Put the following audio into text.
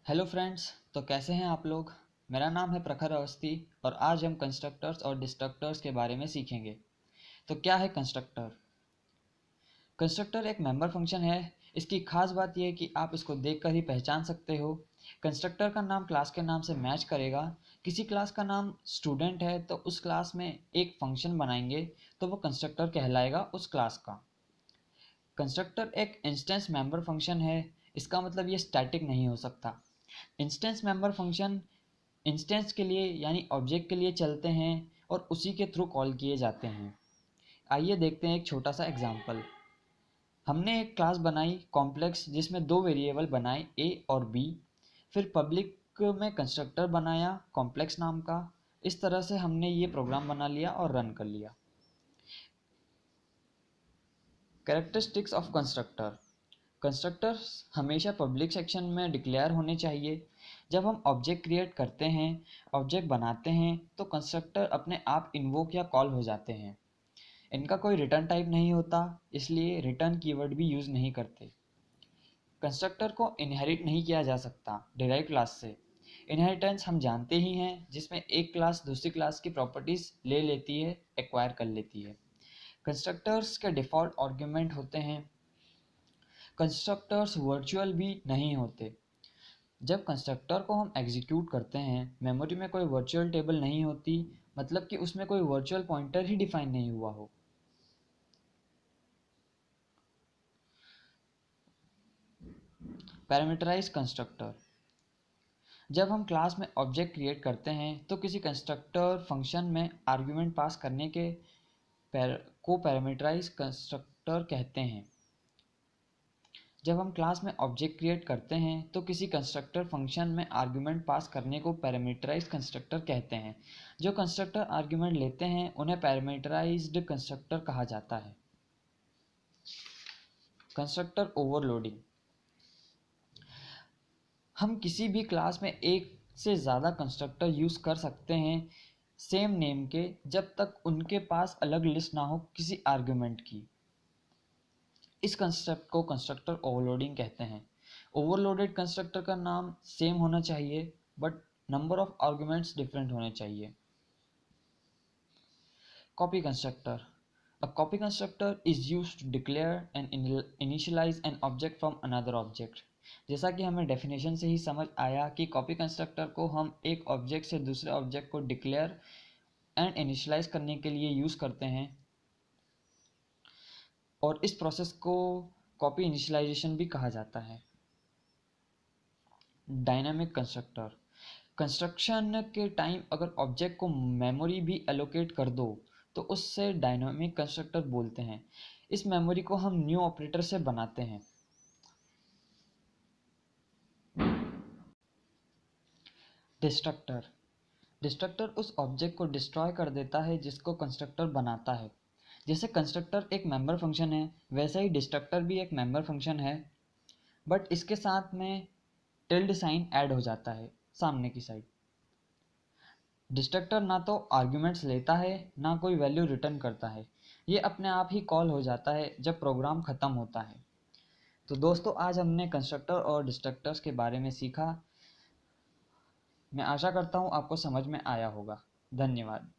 Hello friends. तो कैसे हैं आप लोग। मेरा नाम है प्रखर अवस्थी और आज हम कंस्ट्रक्टर्स और डिस्ट्रक्टर्स के बारे में सीखेंगे। तो क्या है कंस्ट्रक्टर। कंस्ट्रक्टर एक मेंबर फंक्शन है। इसकी खास बात यह है कि आप इसको देखकर ही पहचान सकते हो। कंस्ट्रक्टर का नाम क्लास के नाम से मैच करेगा। किसी क्लास का नाम स्टूडेंट है तो उस क्लास में एक फंक्शन बनाएंगे तो वो कंस्ट्रक्टर कहलाएगा उस क्लास का। कंस्ट्रक्टर एक इंस्टेंस मेंबर फंक्शन है। इसका मतलब ये स्टैटिक नहीं हो सकता। इंस्टेंस मेंबर फंक्शन इंस्टेंस के लिए यानी ऑब्जेक्ट के लिए चलते हैं और उसी के थ्रू कॉल किए जाते हैं। आइए देखते हैं एक छोटा सा एग्जांपल। हमने एक क्लास बनाई कॉम्प्लेक्स जिसमें दो वेरिएबल बनाए ए और बी। फिर पब्लिक में कंस्ट्रक्टर बनाया कॉम्प्लेक्स नाम का। इस तरह से हमने ये प्रोग्राम बना लिया और रन कर लिया। Characteristics of constructor. कंस्ट्रक्टर्स हमेशा पब्लिक सेक्शन में डिक्लेयर होने चाहिए। जब हम ऑब्जेक्ट क्रिएट करते हैं ऑब्जेक्ट बनाते हैं तो कंस्ट्रक्टर अपने आप इन्वोक या कॉल हो जाते हैं। इनका कोई रिटर्न टाइप नहीं होता, इसलिए रिटर्न कीवर्ड भी यूज़ नहीं करते। कंस्ट्रक्टर को इनहेरिट नहीं किया जा सकता डिराइव क्लास से। इनहेरिटेंस हम जानते ही हैं जिसमें एक क्लास दूसरी क्लास की प्रॉपर्टीज ले लेती है, एक्वायर कर लेती है। कंस्ट्रक्टर्स के डिफ़ॉल्ट आर्ग्यूमेंट होते हैं। कंस्ट्रक्टर्स वर्चुअल भी नहीं होते। जब कंस्ट्रक्टर को हम एग्जीक्यूट करते हैं मेमोरी में कोई वर्चुअल टेबल नहीं होती, मतलब कि उसमें कोई वर्चुअल पॉइंटर ही डिफाइन नहीं हुआ हो। Parameterized constructor. जब हम क्लास में ऑब्जेक्ट क्रिएट करते हैं तो किसी कंस्ट्रक्टर फंक्शन में आर्ग्यूमेंट पास करने के को पैरामीटराइज कंस्ट्रक्टर कहते हैं। जब हम क्लास में ऑब्जेक्ट क्रिएट करते हैं तो किसी कंस्ट्रक्टर फंक्शन में आर्गुमेंट पास करने को पैरामीटराइज्ड कंस्ट्रक्टर कहते हैं। जो कंस्ट्रक्टर आर्गुमेंट लेते हैं उन्हें पैरामीटराइज्ड कंस्ट्रक्टर कहा जाता है। Constructor overloading. हम किसी भी क्लास में एक से ज़्यादा कंस्ट्रक्टर यूज़ कर सकते हैं सेम नेम के, जब तक उनके पास अलग लिस्ट ना हो किसी आर्गुमेंट की। इस कंसेप्ट को कंस्ट्रक्टर ओवरलोडिंग कहते हैं। ओवरलोडेड कंस्ट्रक्टर का नाम सेम होना चाहिए but number of arguments different होने चाहिए। Copy constructor. A copy constructor is used to declare and initialize an object from another object। जैसा कि हमें डेफिनेशन से ही समझ आया कि कॉपी कंस्ट्रक्टर को हम एक ऑब्जेक्ट से दूसरे ऑब्जेक्ट को डिक्लेयर एंड इनिशियलाइज करने के लिए यूज़ करते हैं और इस प्रोसेस को कॉपी इनिशियलाइजेशन भी कहा जाता है। Dynamic constructor. कंस्ट्रक्शन के टाइम अगर ऑब्जेक्ट को मेमोरी भी एलोकेट कर दो तो उससे डायनामिक कंस्ट्रक्टर बोलते हैं। इस मेमोरी को हम न्यू ऑपरेटर से बनाते हैं। डिस्ट्रक्टर। डिस्ट्रक्टर उस ऑब्जेक्ट को डिस्ट्रॉय कर देता है जिसको कंस्ट्रक्टर बनाता है। जैसे कंस्ट्रक्टर एक मेंबर फंक्शन है वैसे ही डिस्ट्रक्टर भी एक मेंबर फंक्शन है, बट इसके साथ में टिल्ड साइन ऐड हो जाता है सामने की साइड। डिस्ट्रक्टर ना तो आर्ग्यूमेंट्स लेता है ना कोई वैल्यू रिटर्न करता है। ये अपने आप ही कॉल हो जाता है जब प्रोग्राम ख़त्म होता है। तो दोस्तों आज हमने कंस्ट्रक्टर और डिस्ट्रक्टर्स के बारे में सीखा। मैं आशा करता हूँ आपको समझ में आया होगा। धन्यवाद।